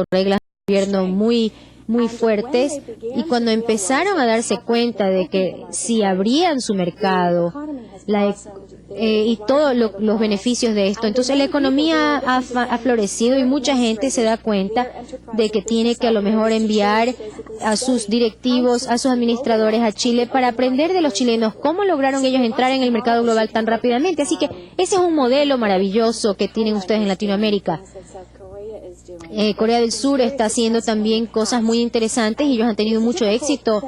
reglas de gobierno muy fuertes, y cuando empezaron a darse cuenta de que si abrían su mercado y todos los beneficios de esto, entonces la economía ha florecido y mucha gente se da cuenta de que tiene que a lo mejor enviar a sus directivos, a sus administradores a Chile para aprender de los chilenos cómo lograron ellos entrar en el mercado global tan rápidamente. Así que ese es un modelo maravilloso que tienen ustedes en Latinoamérica. Corea del Sur está haciendo también cosas muy interesantes y ellos han tenido mucho éxito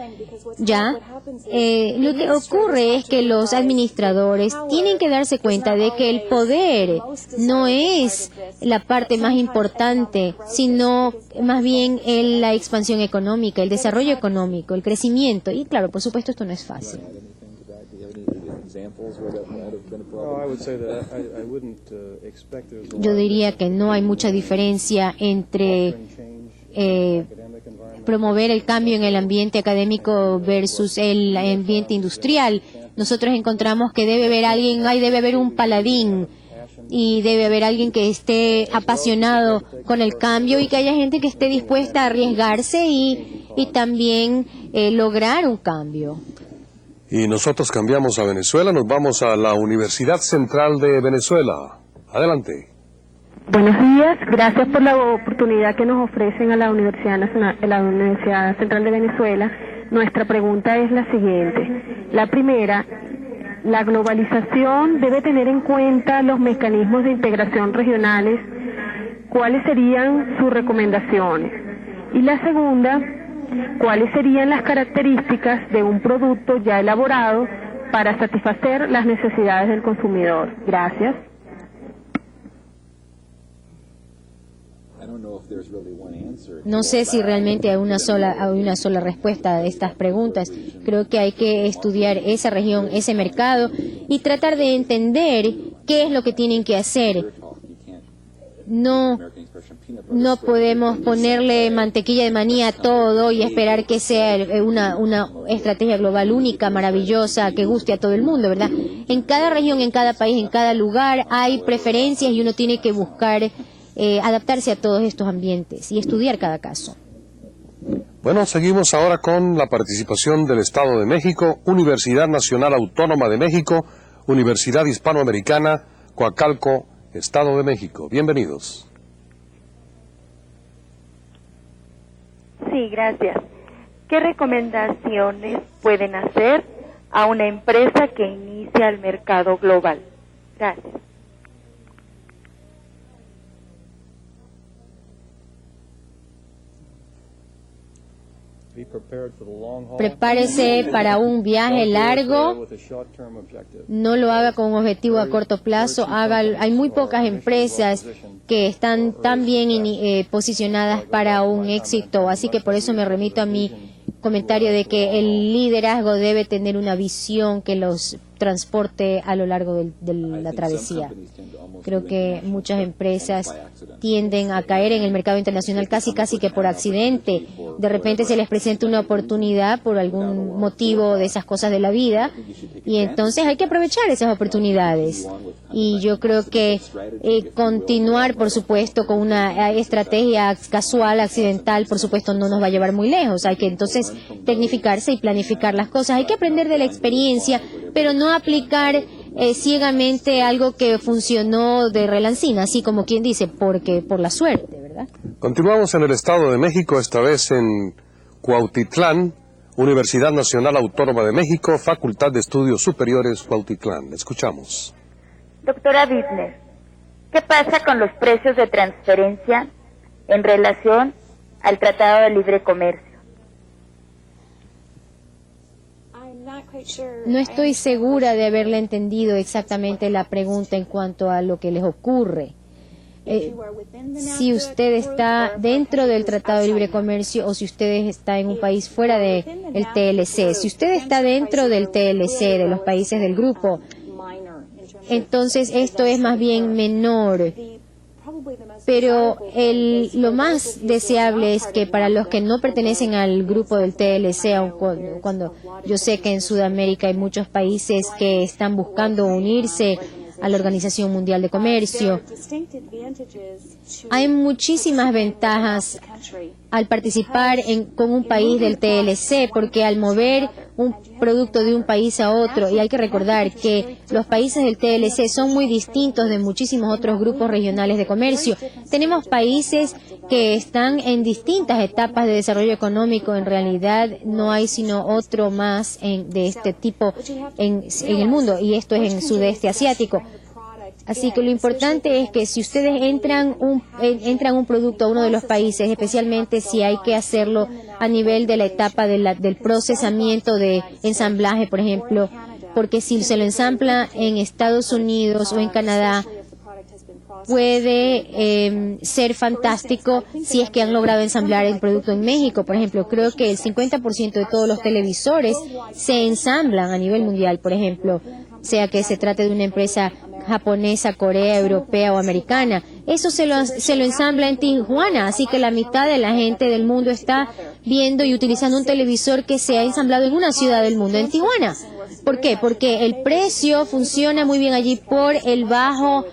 ya. Lo que ocurre es que los administradores tienen que darse cuenta de que el poder no es la parte más importante, sino más bien la expansión económica, el desarrollo económico, el crecimiento. Y claro, por supuesto, esto no es fácil. Yo diría que no hay mucha diferencia entre promover el cambio en el ambiente académico versus el ambiente industrial. Nosotros encontramos que debe haber un paladín y debe haber alguien que esté apasionado con el cambio y que haya gente que esté dispuesta a arriesgarse y también lograr un cambio. Y nosotros cambiamos a Venezuela, nos vamos a la Universidad Central de Venezuela. Adelante. Buenos días, gracias por la oportunidad que nos ofrecen a la Universidad Central de Venezuela. Nuestra pregunta es la siguiente. La primera, ¿la globalización debe tener en cuenta los mecanismos de integración regionales? ¿Cuáles serían sus recomendaciones? Y la segunda, ¿cuáles serían las características de un producto ya elaborado para satisfacer las necesidades del consumidor? Gracias. No sé si realmente hay una sola respuesta a estas preguntas. Creo que hay que estudiar esa región, ese mercado y tratar de entender qué es lo que tienen que hacer. No podemos ponerle mantequilla de maní a todo y esperar que sea una estrategia global única, maravillosa, que guste a todo el mundo, ¿verdad? En cada región, en cada país, en cada lugar hay preferencias y uno tiene que buscar adaptarse a todos estos ambientes y estudiar cada caso. Bueno, seguimos ahora con la participación del Estado de México, Universidad Nacional Autónoma de México, Universidad Hispanoamericana, Coacalco, Estado de México. Bienvenidos. Sí, gracias. ¿Qué recomendaciones pueden hacer a una empresa que inicia el mercado global? Gracias. Prepárese para un viaje largo, no lo haga con un objetivo a corto plazo, hay muy pocas empresas que están tan bien posicionadas para un éxito, así que por eso me remito a mi comentario de que el liderazgo debe tener una visión que los transporte a lo largo de la travesía. Creo que muchas empresas tienden a caer en el mercado internacional casi que por accidente. De repente se les presenta una oportunidad por algún motivo de esas cosas de la vida y entonces hay que aprovechar esas oportunidades. Y yo creo que continuar, por supuesto, con una estrategia casual, accidental, por supuesto, no nos va a llevar muy lejos. Hay que entonces tecnificarse y planificar las cosas. Hay que aprender de la experiencia, pero no aplicar ciegamente algo que funcionó de relancina, así como quien dice, porque por la suerte, ¿verdad? Continuamos en el Estado de México, esta vez en Cuautitlán, Universidad Nacional Autónoma de México, Facultad de Estudios Superiores Cuautitlán. Escuchamos. Doctora Bittner, ¿qué pasa con los precios de transferencia en relación al Tratado de Libre Comercio? No estoy segura de haberle entendido exactamente la pregunta en cuanto a lo que les ocurre. Si usted está dentro del Tratado de Libre Comercio o si usted está en un país fuera del TLC. Si usted está dentro del TLC, de los países del grupo, entonces esto es más bien menor. Pero lo más deseable es que para los que no pertenecen al grupo del TLC, cuando yo sé que en Sudamérica hay muchos países que están buscando unirse a la Organización Mundial de Comercio. Hay muchísimas ventajas al participar con un país del TLC, porque al mover un producto de un país a otro, y hay que recordar que los países del TLC son muy distintos de muchísimos otros grupos regionales de comercio. Tenemos países que están en distintas etapas de desarrollo económico. En realidad no hay sino otro más de este tipo en el mundo, y esto es en el sudeste asiático. Así que lo importante es que si ustedes entran un producto a uno de los países, especialmente si hay que hacerlo a nivel de la etapa del procesamiento de ensamblaje, por ejemplo, porque si se lo ensambla en Estados Unidos o en Canadá, puede ser fantástico si es que han logrado ensamblar el producto en México. Por ejemplo, creo que el 50% de todos los televisores se ensamblan a nivel mundial, por ejemplo, sea que se trate de una empresa japonesa, corea, europea o americana. Eso se lo ensambla en Tijuana, así que la mitad de la gente del mundo está viendo y utilizando un televisor que se ha ensamblado en una ciudad del mundo, en Tijuana. ¿Por qué? Porque el precio funciona muy bien allí por el bajo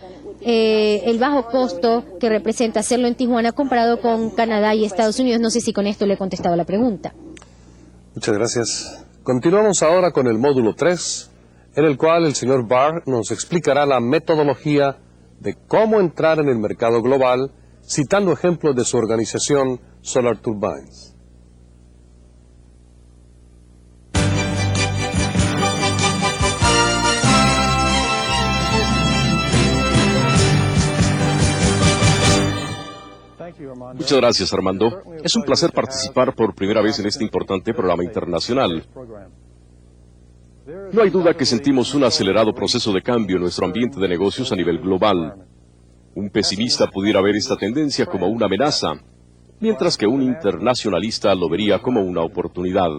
costo que representa hacerlo en Tijuana comparado con Canadá y Estados Unidos. No sé si con esto le he contestado la pregunta. Muchas gracias. Continuamos ahora con el módulo 3, en el cual el señor Barr nos explicará la metodología de cómo entrar en el mercado global, citando ejemplos de su organización Solar Turbines. Muchas gracias, Armando. Es un placer participar por primera vez en este importante programa internacional. No hay duda que sentimos un acelerado proceso de cambio en nuestro ambiente de negocios a nivel global. Un pesimista pudiera ver esta tendencia como una amenaza, mientras que un internacionalista lo vería como una oportunidad.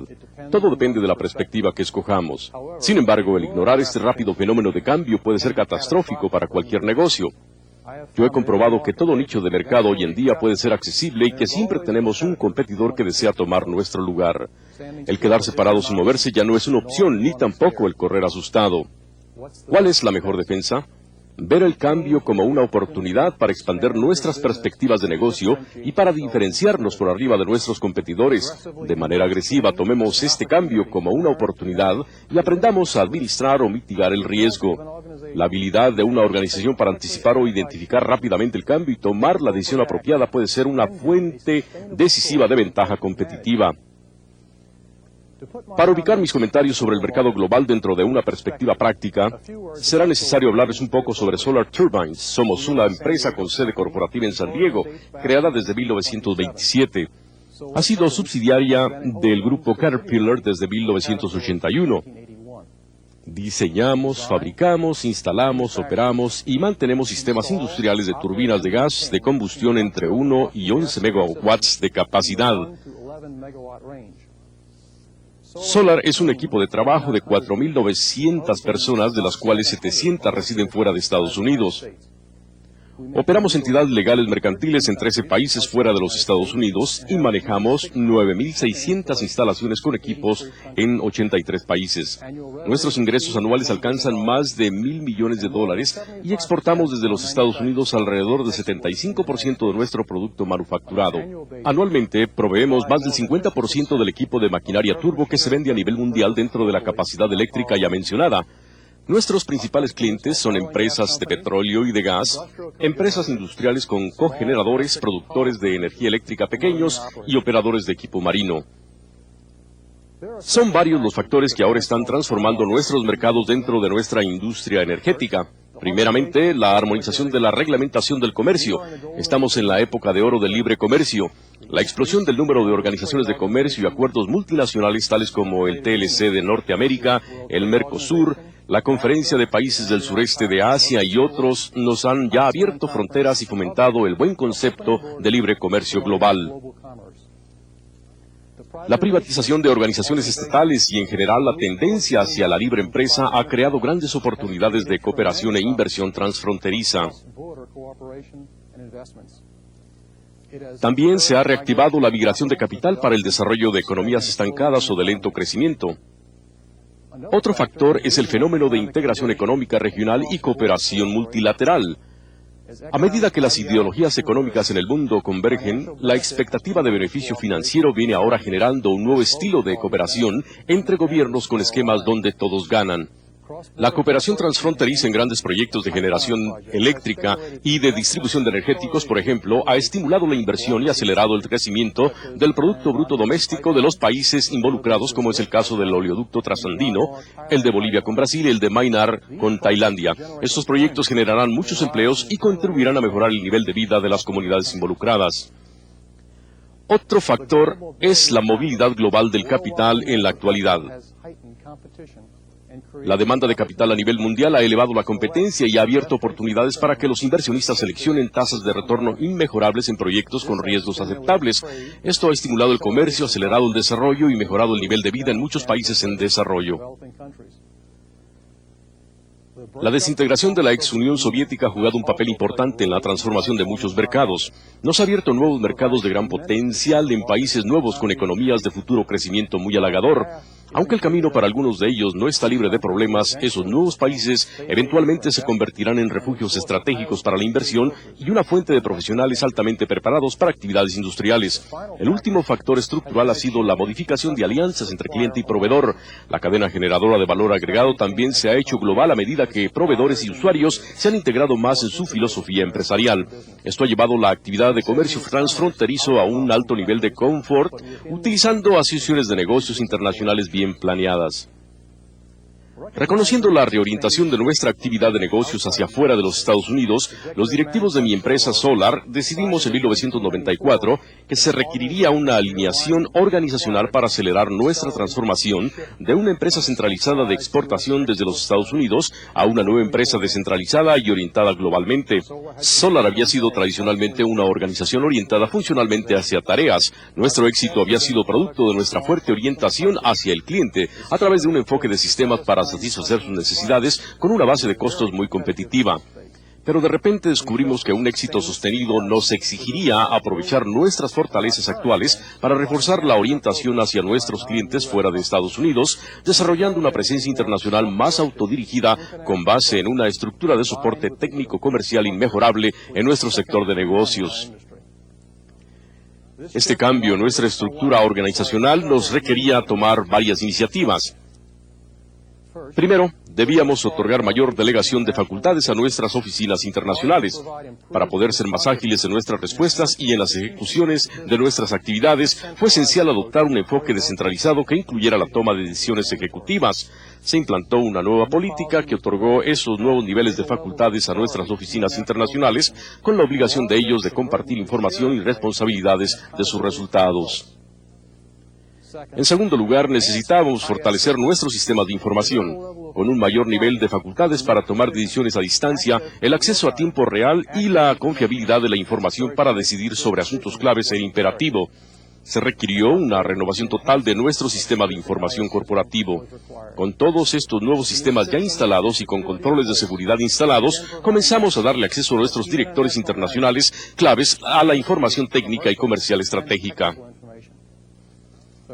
Todo depende de la perspectiva que escojamos. Sin embargo, el ignorar este rápido fenómeno de cambio puede ser catastrófico para cualquier negocio. Yo he comprobado que todo nicho de mercado hoy en día puede ser accesible y que siempre tenemos un competidor que desea tomar nuestro lugar. El quedarse parado sin moverse ya no es una opción, ni tampoco el correr asustado. ¿Cuál es la mejor defensa? Ver el cambio como una oportunidad para expandir nuestras perspectivas de negocio y para diferenciarnos por arriba de nuestros competidores. De manera agresiva, tomemos este cambio como una oportunidad y aprendamos a administrar o mitigar el riesgo. La habilidad de una organización para anticipar o identificar rápidamente el cambio y tomar la decisión apropiada puede ser una fuente decisiva de ventaja competitiva. Para ubicar mis comentarios sobre el mercado global dentro de una perspectiva práctica, será necesario hablarles un poco sobre Solar Turbines. Somos una empresa con sede corporativa en San Diego, creada desde 1927. Ha sido subsidiaria del grupo Caterpillar desde 1981. Diseñamos, fabricamos, instalamos, operamos y mantenemos sistemas industriales de turbinas de gas de combustión entre 1 y 11 megawatts de capacidad. Solar es un equipo de trabajo de 4.900 personas, de las cuales 700 residen fuera de Estados Unidos. Operamos entidades legales mercantiles en 13 países fuera de los Estados Unidos y manejamos 9.600 instalaciones con equipos en 83 países. Nuestros ingresos anuales alcanzan más de $1.000 millones y exportamos desde los Estados Unidos alrededor del 75% de nuestro producto manufacturado. Anualmente proveemos más del 50% del equipo de maquinaria turbo que se vende a nivel mundial dentro de la capacidad eléctrica ya mencionada. Nuestros principales clientes son empresas de petróleo y de gas, empresas industriales con cogeneradores, productores de energía eléctrica pequeños y operadores de equipo marino. Son varios los factores que ahora están transformando nuestros mercados dentro de nuestra industria energética. Primeramente, la armonización de la reglamentación del comercio. Estamos en la época de oro del libre comercio. La explosión del número de organizaciones de comercio y acuerdos multinacionales tales como el TLC de Norteamérica, el Mercosur, la Conferencia de Países del Sureste de Asia y otros nos han ya abierto fronteras y fomentado el buen concepto de libre comercio global. La privatización de organizaciones estatales y en general la tendencia hacia la libre empresa ha creado grandes oportunidades de cooperación e inversión transfronteriza. También se ha reactivado la migración de capital para el desarrollo de economías estancadas o de lento crecimiento. Otro factor es el fenómeno de integración económica regional y cooperación multilateral. A medida que las ideologías económicas en el mundo convergen, la expectativa de beneficio financiero viene ahora generando un nuevo estilo de cooperación entre gobiernos con esquemas donde todos ganan. La cooperación transfronteriza en grandes proyectos de generación eléctrica y de distribución de energéticos, por ejemplo, ha estimulado la inversión y acelerado el crecimiento del Producto Bruto Doméstico de los países involucrados, como es el caso del oleoducto trasandino, el de Bolivia con Brasil y el de Myanmar con Tailandia. Estos proyectos generarán muchos empleos y contribuirán a mejorar el nivel de vida de las comunidades involucradas. Otro factor es la movilidad global del capital en la actualidad. La demanda de capital a nivel mundial ha elevado la competencia y ha abierto oportunidades para que los inversionistas seleccionen tasas de retorno inmejorables en proyectos con riesgos aceptables. Esto ha estimulado el comercio, acelerado el desarrollo y mejorado el nivel de vida en muchos países en desarrollo. La desintegración de la ex Unión Soviética ha jugado un papel importante en la transformación de muchos mercados. Nos ha abierto nuevos mercados de gran potencial en países nuevos con economías de futuro crecimiento muy halagador. Aunque el camino para algunos de ellos no está libre de problemas, esos nuevos países eventualmente se convertirán en refugios estratégicos para la inversión y una fuente de profesionales altamente preparados para actividades industriales. El último factor estructural ha sido la modificación de alianzas entre cliente y proveedor. La cadena generadora de valor agregado también se ha hecho global a medida que proveedores y usuarios se han integrado más en su filosofía empresarial. Esto ha llevado la actividad de comercio transfronterizo a un alto nivel de confort, utilizando asociaciones de negocios internacionales bien planeadas. Reconociendo la reorientación de nuestra actividad de negocios hacia afuera de los Estados Unidos, los directivos de mi empresa Solar decidimos en 1994 que se requeriría una alineación organizacional para acelerar nuestra transformación de una empresa centralizada de exportación desde los Estados Unidos a una nueva empresa descentralizada y orientada globalmente. Solar había sido tradicionalmente una organización orientada funcionalmente hacia tareas. Nuestro éxito había sido producto de nuestra fuerte orientación hacia el cliente a través de un enfoque de sistemas para satisfacer sus necesidades con una base de costos muy competitiva. Pero de repente descubrimos que un éxito sostenido nos exigiría aprovechar nuestras fortalezas actuales para reforzar la orientación hacia nuestros clientes fuera de Estados Unidos, desarrollando una presencia internacional más autodirigida con base en una estructura de soporte técnico comercial inmejorable en nuestro sector de negocios. Este cambio en nuestra estructura organizacional nos requería tomar varias iniciativas. Primero, debíamos otorgar mayor delegación de facultades a nuestras oficinas internacionales. Para poder ser más ágiles en nuestras respuestas y en las ejecuciones de nuestras actividades, fue esencial adoptar un enfoque descentralizado que incluyera la toma de decisiones ejecutivas. Se implantó una nueva política que otorgó esos nuevos niveles de facultades a nuestras oficinas internacionales, con la obligación de ellos de compartir información y responsabilidades de sus resultados. En segundo lugar, necesitábamos fortalecer nuestro sistema de información, con un mayor nivel de facultades para tomar decisiones a distancia, el acceso a tiempo real y la confiabilidad de la información para decidir sobre asuntos claves era imperativo. Se requirió una renovación total de nuestro sistema de información corporativo. Con todos estos nuevos sistemas ya instalados y con controles de seguridad instalados, comenzamos a darle acceso a nuestros directores internacionales claves a la información técnica y comercial estratégica.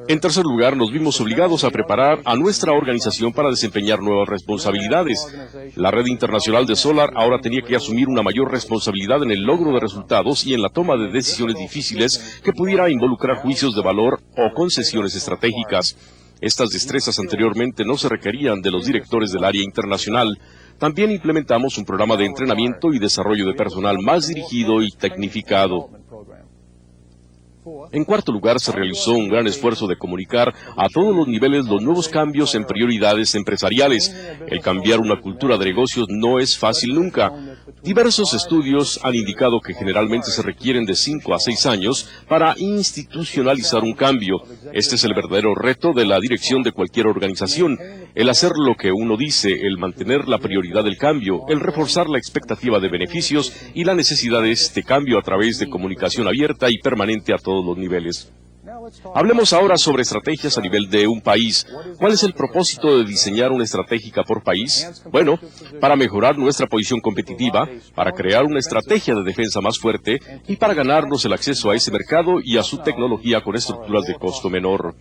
En tercer lugar, nos vimos obligados a preparar a nuestra organización para desempeñar nuevas responsabilidades. La red internacional de Solar ahora tenía que asumir una mayor responsabilidad en el logro de resultados y en la toma de decisiones difíciles que pudiera involucrar juicios de valor o concesiones estratégicas. Estas destrezas anteriormente no se requerían de los directores del área internacional. También implementamos un programa de entrenamiento y desarrollo de personal más dirigido y tecnificado. En cuarto lugar, se realizó un gran esfuerzo de comunicar a todos los niveles los nuevos cambios en prioridades empresariales. El cambiar una cultura de negocios no es fácil nunca. Diversos estudios han indicado que generalmente se requieren de 5 a 6 años para institucionalizar un cambio. Este es el verdadero reto de la dirección de cualquier organización. El hacer lo que uno dice, el mantener la prioridad del cambio, el reforzar la expectativa de beneficios y la necesidad de este cambio a través de comunicación abierta y permanente a todos los niveles. Hablemos ahora sobre estrategias a nivel de un país. ¿Cuál es el propósito de diseñar una estrategia por país? Bueno, para mejorar nuestra posición competitiva, para crear una estrategia de defensa más fuerte y para ganarnos el acceso a ese mercado y a su tecnología con estructuras de costo menor.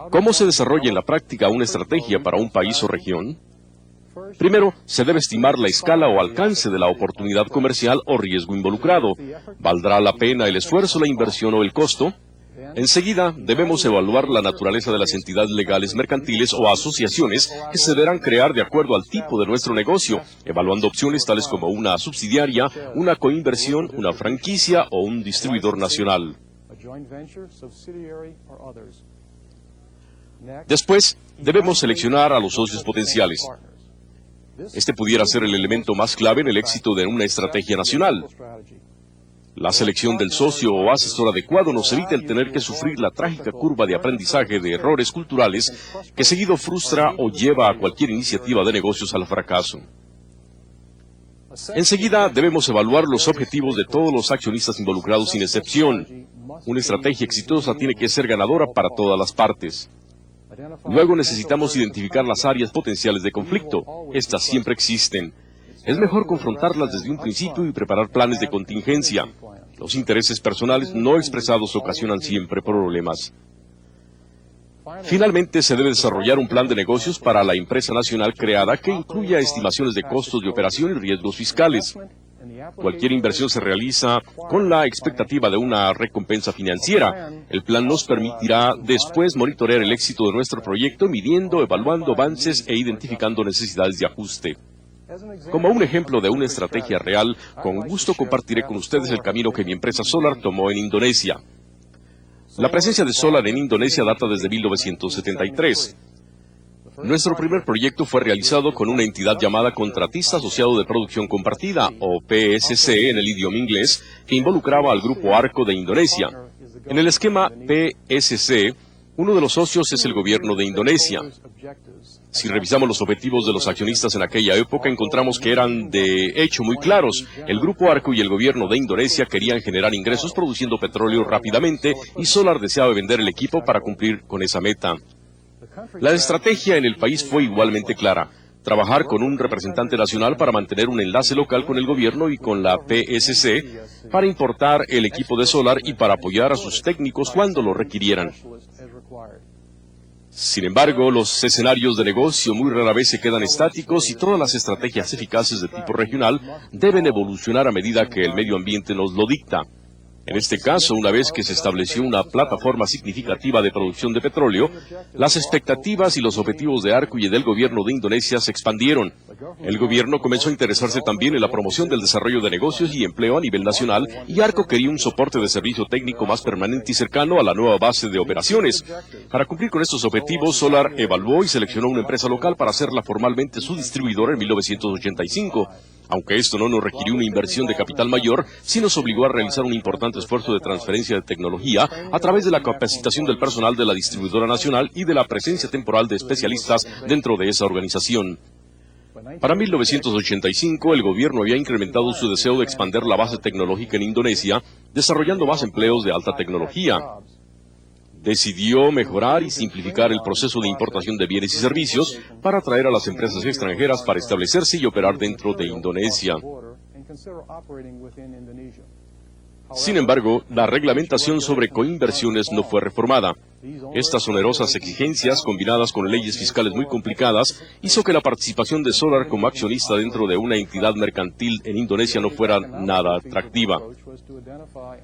¿Cómo se desarrolla en la práctica una estrategia para un país o región? Primero, se debe estimar la escala o alcance de la oportunidad comercial o riesgo involucrado. ¿Valdrá la pena el esfuerzo, la inversión o el costo? Enseguida, debemos evaluar la naturaleza de las entidades legales mercantiles o asociaciones que se deberán crear de acuerdo al tipo de nuestro negocio, evaluando opciones tales como una subsidiaria, una coinversión, una franquicia o un distribuidor nacional. Después, debemos seleccionar a los socios potenciales. Este pudiera ser el elemento más clave en el éxito de una estrategia nacional. La selección del socio o asesor adecuado nos evita el tener que sufrir la trágica curva de aprendizaje de errores culturales que seguido frustra o lleva a cualquier iniciativa de negocios al fracaso. Enseguida, debemos evaluar los objetivos de todos los accionistas involucrados sin excepción. Una estrategia exitosa tiene que ser ganadora para todas las partes. Luego necesitamos identificar las áreas potenciales de conflicto. Estas siempre existen. Es mejor confrontarlas desde un principio y preparar planes de contingencia. Los intereses personales no expresados ocasionan siempre problemas. Finalmente, se debe desarrollar un plan de negocios para la empresa nacional creada que incluya estimaciones de costos de operación y riesgos fiscales. Cualquier inversión se realiza con la expectativa de una recompensa financiera. El plan nos permitirá después monitorear el éxito de nuestro proyecto, midiendo, evaluando avances e identificando necesidades de ajuste. Como un ejemplo de una estrategia real, con gusto compartiré con ustedes el camino que mi empresa Solar tomó en Indonesia. La presencia de Solar en Indonesia data desde 1973. Nuestro primer proyecto fue realizado con una entidad llamada Contratista Asociado de Producción Compartida, o PSC en el idioma inglés, que involucraba al Grupo Arco de Indonesia. En el esquema PSC, uno de los socios es el gobierno de Indonesia. Si revisamos los objetivos de los accionistas en aquella época, encontramos que eran de hecho muy claros. El Grupo Arco y el gobierno de Indonesia querían generar ingresos produciendo petróleo rápidamente y Solar deseaba vender el equipo para cumplir con esa meta. La estrategia en el país fue igualmente clara. Trabajar con un representante nacional para mantener un enlace local con el gobierno y con la PSC, para importar el equipo de Solar y para apoyar a sus técnicos cuando lo requirieran. Sin embargo, los escenarios de negocio muy rara vez se quedan estáticos y todas las estrategias eficaces de tipo regional deben evolucionar a medida que el medio ambiente nos lo dicta. En este caso, una vez que se estableció una plataforma significativa de producción de petróleo, las expectativas y los objetivos de Arco y del gobierno de Indonesia se expandieron. El gobierno comenzó a interesarse también en la promoción del desarrollo de negocios y empleo a nivel nacional, y Arco quería un soporte de servicio técnico más permanente y cercano a la nueva base de operaciones. Para cumplir con estos objetivos, Solar evaluó y seleccionó una empresa local para hacerla formalmente su distribuidor en 1985. Aunque esto no nos requirió una inversión de capital mayor, sí nos obligó a realizar un importante esfuerzo de transferencia de tecnología a través de la capacitación del personal de la distribuidora nacional y de la presencia temporal de especialistas dentro de esa organización. Para 1985, el gobierno había incrementado su deseo de expandir la base tecnológica en Indonesia, desarrollando más empleos de alta tecnología. Decidió mejorar y simplificar el proceso de importación de bienes y servicios para atraer a las empresas extranjeras para establecerse y operar dentro de Indonesia. Sin embargo, la reglamentación sobre coinversiones no fue reformada. Estas onerosas exigencias, combinadas con leyes fiscales muy complicadas, hizo que la participación de Solar como accionista dentro de una entidad mercantil en Indonesia no fuera nada atractiva.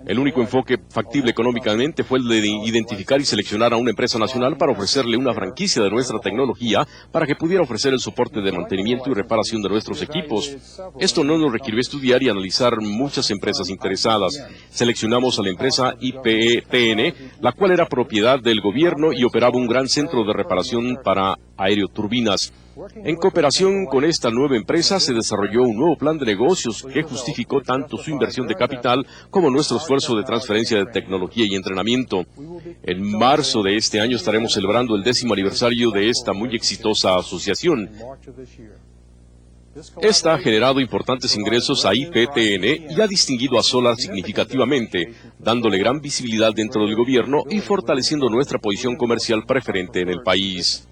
El único enfoque factible económicamente fue el de identificar y seleccionar a una empresa nacional para ofrecerle una franquicia de nuestra tecnología para que pudiera ofrecer el soporte de mantenimiento y reparación de nuestros equipos. Esto no nos requirió estudiar y analizar muchas empresas interesadas. Seleccionamos a la empresa IPETN, la cual era propiedad del gobierno y operaba un gran centro de reparación para aeroturbinas. En cooperación con esta nueva empresa se desarrolló un nuevo plan de negocios que justificó tanto su inversión de capital como nuestro esfuerzo de transferencia de tecnología y entrenamiento. En marzo de este año estaremos celebrando el 10º aniversario de esta muy exitosa asociación. Esta ha generado importantes ingresos a IPTN y ha distinguido a Solar significativamente, dándole gran visibilidad dentro del gobierno y fortaleciendo nuestra posición comercial preferente en el país.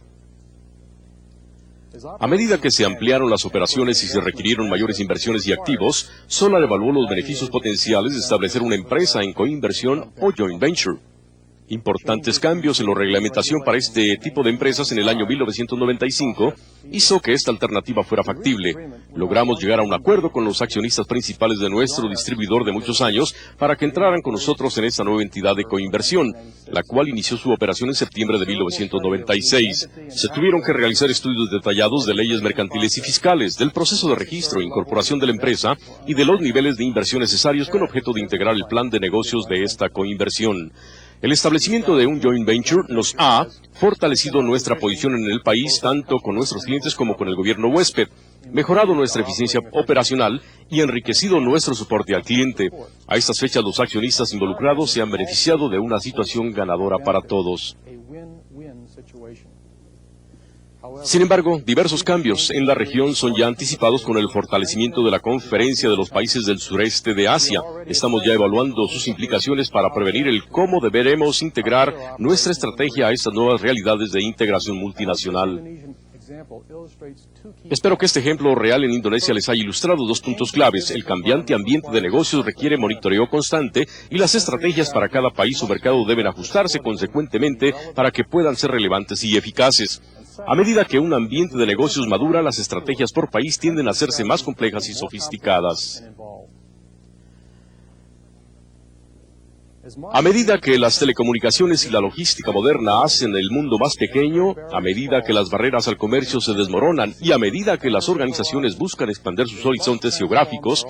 A medida que se ampliaron las operaciones y se requirieron mayores inversiones y activos, Solar evaluó los beneficios potenciales de establecer una empresa en coinversión o joint venture. Importantes cambios en la reglamentación para este tipo de empresas en el año 1995 hizo que esta alternativa fuera factible. Logramos llegar a un acuerdo con los accionistas principales de nuestro distribuidor de muchos años para que entraran con nosotros en esta nueva entidad de coinversión, la cual inició su operación en septiembre de 1996. Se tuvieron que realizar estudios detallados de leyes mercantiles y fiscales, del proceso de registro e incorporación de la empresa y de los niveles de inversión necesarios con objeto de integrar el plan de negocios de esta coinversión. El establecimiento de un joint venture nos ha fortalecido nuestra posición en el país tanto con nuestros clientes como con el gobierno huésped, mejorado nuestra eficiencia operacional y enriquecido nuestro soporte al cliente. A estas fechas los accionistas involucrados se han beneficiado de una situación ganadora para todos. Sin embargo, diversos cambios en la región son ya anticipados con el fortalecimiento de la Conferencia de los Países del Sureste de Asia. Estamos ya evaluando sus implicaciones para prevenir el cómo deberemos integrar nuestra estrategia a estas nuevas realidades de integración multinacional. Espero que este ejemplo real en Indonesia les haya ilustrado dos puntos claves. El cambiante ambiente de negocios requiere monitoreo constante y las estrategias para cada país o mercado deben ajustarse consecuentemente para que puedan ser relevantes y eficaces. A medida que un ambiente de negocios madura, las estrategias por país tienden a hacerse más complejas y sofisticadas. A medida que las telecomunicaciones y la logística moderna hacen el mundo más pequeño, a medida que las barreras al comercio se desmoronan y a medida que las organizaciones buscan expandir sus horizontes geográficos,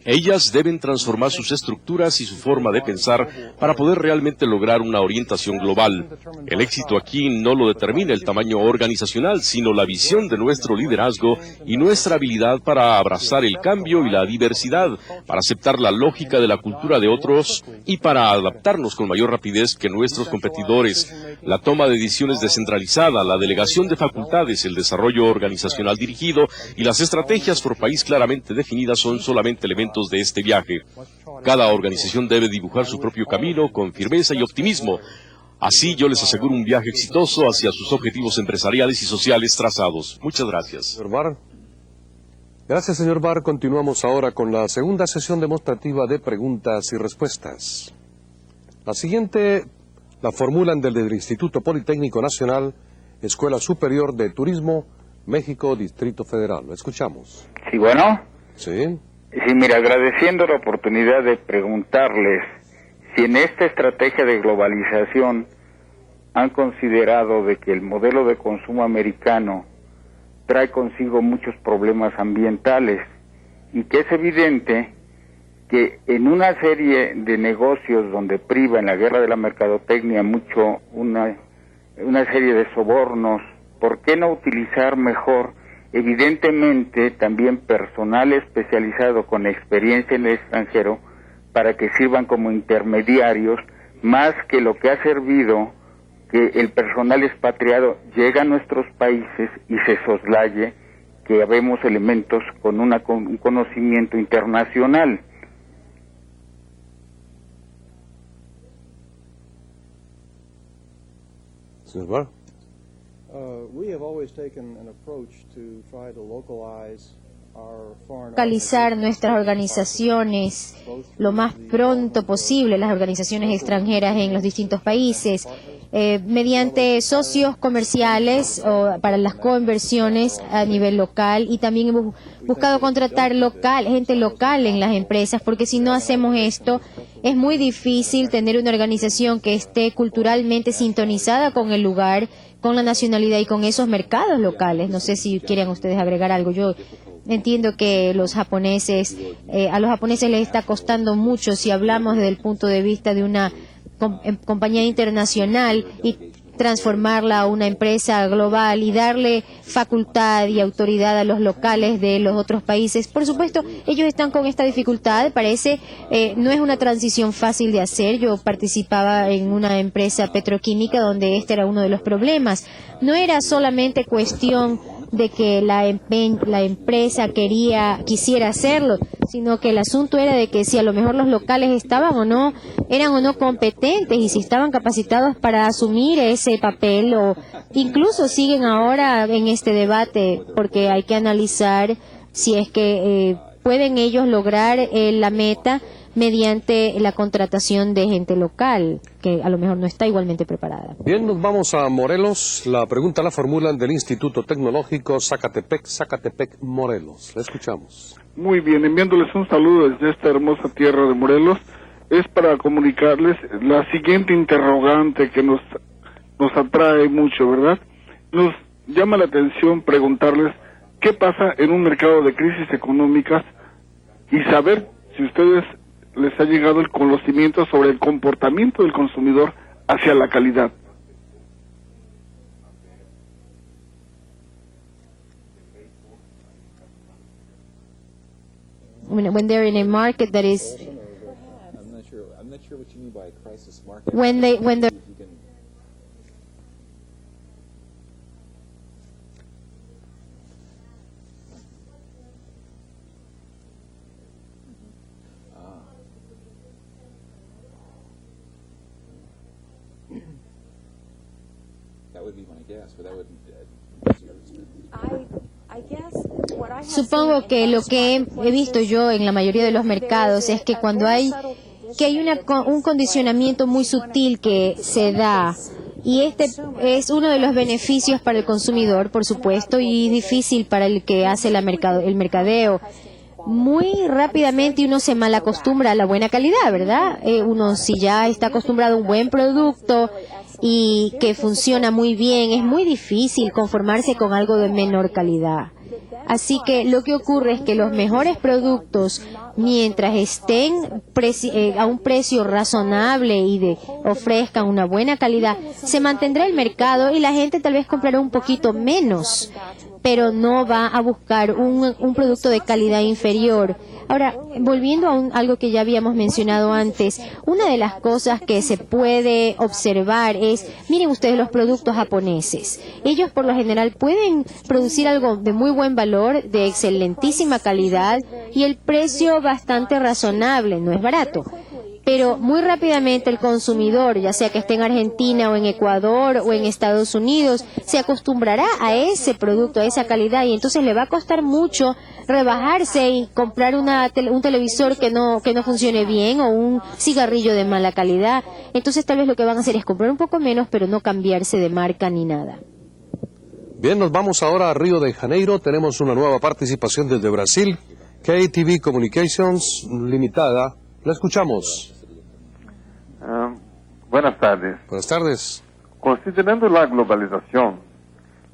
ellas deben transformar sus estructuras y su forma de pensar para poder realmente lograr una orientación global. El éxito aquí no lo determina el tamaño organizacional, sino la visión de nuestro liderazgo y nuestra habilidad para abrazar el cambio y la diversidad, para aceptar la lógica de la cultura de otros y para adaptarnos con mayor rapidez que nuestros competidores. La toma de decisiones descentralizada, la delegación de facultades, el desarrollo organizacional dirigido y las estrategias por país claramente definidas son solamente elementos de este viaje. Cada organización debe dibujar su propio camino con firmeza y optimismo. Así yo les aseguro un viaje exitoso hacia sus objetivos empresariales y sociales trazados. Muchas gracias. Señor Barr. Gracias, señor Barr. Continuamos ahora con la segunda sesión demostrativa de preguntas y respuestas. La siguiente la formulan desde el Instituto Politécnico Nacional, Escuela Superior de Turismo, México, Distrito Federal. Lo escuchamos. Sí, bueno. Sí. Sí, mira, agradeciendo la oportunidad de preguntarles si en esta estrategia de globalización han considerado de que el modelo de consumo americano trae consigo muchos problemas ambientales y que es evidente que en una serie de negocios donde priva en la guerra de la mercadotecnia mucho una serie de sobornos, ¿por qué no utilizar mejor, evidentemente, también personal especializado con experiencia en el extranjero para que sirvan como intermediarios, más que lo que ha servido que el personal expatriado llega a nuestros países y se soslaye, que habemos elementos con un conocimiento internacional? Señor Barr. Localizar nuestras organizaciones lo más pronto posible, las organizaciones extranjeras en los distintos países, mediante socios comerciales o para las coinversiones a nivel local, y también hemos buscado contratar gente local en las empresas, porque si no hacemos esto es muy difícil tener una organización que esté culturalmente sintonizada con el lugar, con la nacionalidad y con esos mercados locales. No sé si quieren ustedes agregar algo. Yo entiendo que a los japoneses les está costando mucho, si hablamos desde el punto de vista de una compañía internacional y transformarla a una empresa global y darle facultad y autoridad a los locales de los otros países. Por supuesto, ellos están con esta dificultad, parece, no es una transición fácil de hacer. Yo participaba en una empresa petroquímica donde este era uno de los problemas. No era solamente cuestión de que la empresa quisiera hacerlo, sino que el asunto era de que si a lo mejor los locales eran o no competentes, y si estaban capacitados para asumir ese papel, o incluso siguen ahora en este debate, porque hay que analizar si es que pueden ellos lograr la meta mediante la contratación de gente local, que a lo mejor no está igualmente preparada. Bien, nos vamos a Morelos. La pregunta la formulan del Instituto Tecnológico Zacatepec, Morelos. La escuchamos. Muy bien, enviándoles un saludo desde esta hermosa tierra de Morelos. Es para comunicarles la siguiente interrogante que nos atrae mucho, ¿verdad? Nos llama la atención preguntarles qué pasa en un mercado de crisis económicas y saber si ustedes les ha llegado el conocimiento sobre el comportamiento del consumidor hacia la calidad. When they're in a market that is, I'm not sure what you mean by a crisis market. when they're That would be my guess, but that would Supongo que lo que he visto yo en la mayoría de los mercados es que cuando hay un condicionamiento muy sutil que se da, y este es uno de los beneficios para el consumidor, por supuesto, y difícil para el que hace el mercadeo. Muy rápidamente uno se malacostumbra a la buena calidad, ¿verdad? Uno, si ya está acostumbrado a un buen producto y que funciona muy bien, es muy difícil conformarse con algo de menor calidad. Así que lo que ocurre es que los mejores productos, mientras estén a un precio razonable y ofrezcan una buena calidad, se mantendrá el mercado y la gente tal vez comprará un poquito menos, pero no va a buscar un producto de calidad inferior. Ahora, volviendo a algo que ya habíamos mencionado antes, una de las cosas que se puede observar es, miren ustedes los productos japoneses. Ellos por lo general pueden producir algo de muy buen valor, de excelentísima calidad y el precio bastante razonable, no es barato. Pero muy rápidamente el consumidor, ya sea que esté en Argentina o en Ecuador o en Estados Unidos, se acostumbrará a ese producto, a esa calidad, y entonces le va a costar mucho rebajarse y comprar un televisor que no funcione bien o un cigarrillo de mala calidad. Entonces tal vez lo que van a hacer es comprar un poco menos, pero no cambiarse de marca ni nada. Bien, nos vamos ahora a Río de Janeiro. Tenemos una nueva participación desde Brasil. KTV Communications Limitada. La escuchamos. Buenas tardes. Buenas tardes. Considerando la globalización,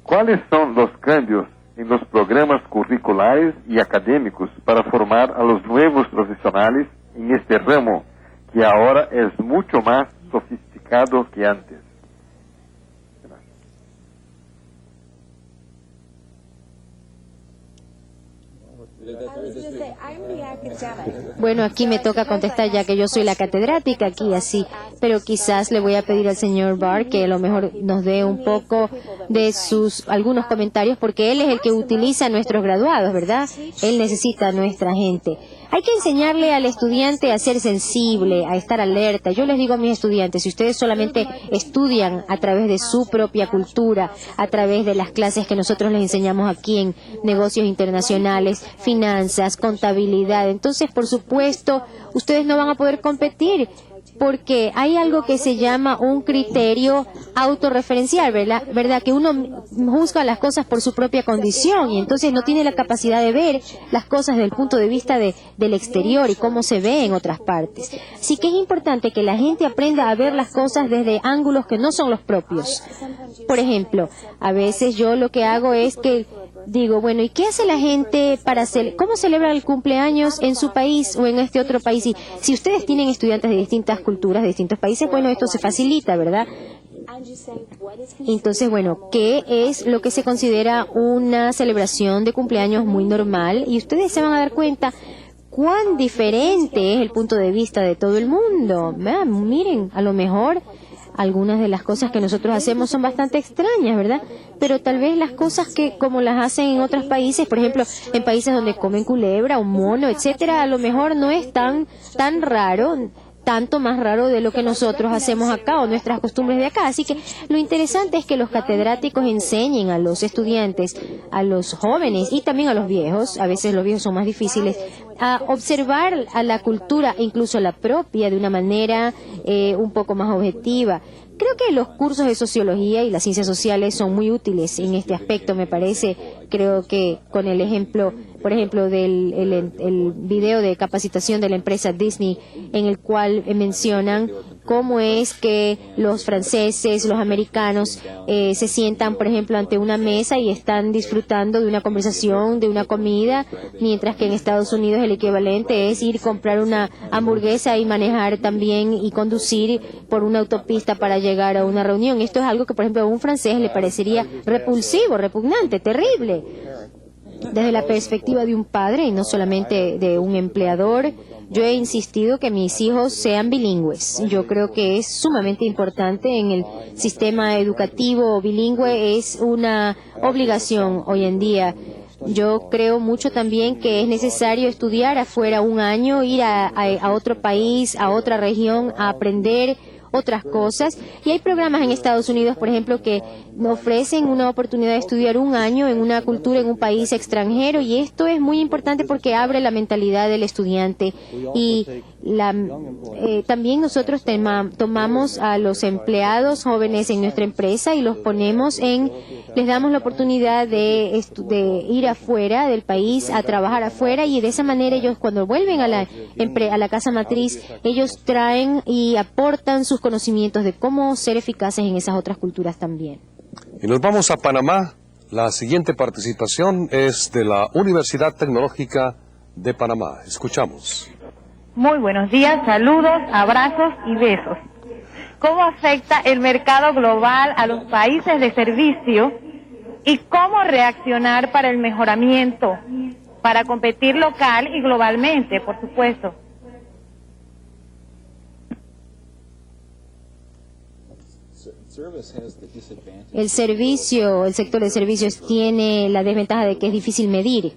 ¿cuáles son los cambios en los programas curriculares y académicos para formar a los nuevos profesionales en este ramo que ahora es mucho más sofisticado que antes? Bueno, aquí me toca contestar ya que yo soy la catedrática aquí así, pero quizás le voy a pedir al señor Barr que a lo mejor nos dé un poco de algunos comentarios, porque él es el que utiliza a nuestros graduados, ¿verdad? Él necesita a nuestra gente. Hay que enseñarle al estudiante a ser sensible, a estar alerta. Yo les digo a mis estudiantes, si ustedes solamente estudian a través de su propia cultura, a través de las clases que nosotros les enseñamos aquí en negocios internacionales, finanzas, contabilidad, entonces por supuesto ustedes no van a poder competir, porque hay algo que se llama un criterio autorreferencial, ¿verdad? Que uno juzga las cosas por su propia condición y entonces no tiene la capacidad de ver las cosas desde el punto de vista del exterior y cómo se ve en otras partes. Así que es importante que la gente aprenda a ver las cosas desde ángulos que no son los propios. Por ejemplo, a veces yo lo que hago es que digo, bueno, ¿y qué hace la gente cómo celebra el cumpleaños en su país o en este otro país? Y si ustedes tienen estudiantes de distintas culturas, de distintos países, bueno, esto se facilita, ¿verdad? Entonces, bueno, ¿qué es lo que se considera una celebración de cumpleaños muy normal? Y ustedes se van a dar cuenta cuán diferente es el punto de vista de todo el mundo. Miren, a lo mejor algunas de las cosas que nosotros hacemos son bastante extrañas, ¿verdad? Pero tal vez las cosas que como las hacen en otros países, por ejemplo, en países donde comen culebra o mono, etcétera, a lo mejor no es tan raro, tanto más raro de lo que nosotros hacemos acá o nuestras costumbres de acá. Así que lo interesante es que los catedráticos enseñen a los estudiantes, a los jóvenes y también a los viejos, a veces los viejos son más difíciles, a observar a la cultura, incluso la propia, de una manera un poco más objetiva. Creo que los cursos de sociología y las ciencias sociales son muy útiles en este aspecto, me parece. Creo que con el ejemplo, por ejemplo, del el video de capacitación de la empresa Disney, en el cual mencionan cómo es que los franceses, los americanos, se sientan, por ejemplo, ante una mesa y están disfrutando de una conversación, de una comida, mientras que en Estados Unidos el equivalente es ir a comprar una hamburguesa y manejar también y conducir por una autopista para llegar a una reunión. Esto es algo que, por ejemplo, a un francés le parecería repulsivo, repugnante, terrible. Desde la perspectiva de un padre y no solamente de un empleador, yo he insistido que mis hijos sean bilingües. Yo creo que es sumamente importante en el sistema educativo bilingüe, es una obligación hoy en día. Yo creo mucho también que es necesario estudiar afuera un año, ir a otro país, a otra región, a aprender otras cosas. Y hay programas en Estados Unidos, por ejemplo, que ofrecen una oportunidad de estudiar un año en una cultura, en un país extranjero, y esto es muy importante porque abre la mentalidad del estudiante. Y también nosotros tomamos a los empleados jóvenes en nuestra empresa y los ponemos les damos la oportunidad de ir afuera del país, a trabajar afuera, y de esa manera ellos, cuando vuelven a la casa matriz, ellos traen y aportan sus conocimientos de cómo ser eficaces en esas otras culturas también. Y nos vamos a Panamá. La siguiente participación es de la Universidad Tecnológica de Panamá. Escuchamos. Muy buenos días, saludos, abrazos y besos. ¿Cómo afecta el mercado global a los países de servicio y cómo reaccionar para el mejoramiento, para competir local y globalmente, por supuesto? El sector de servicios tiene la desventaja de que es difícil medir.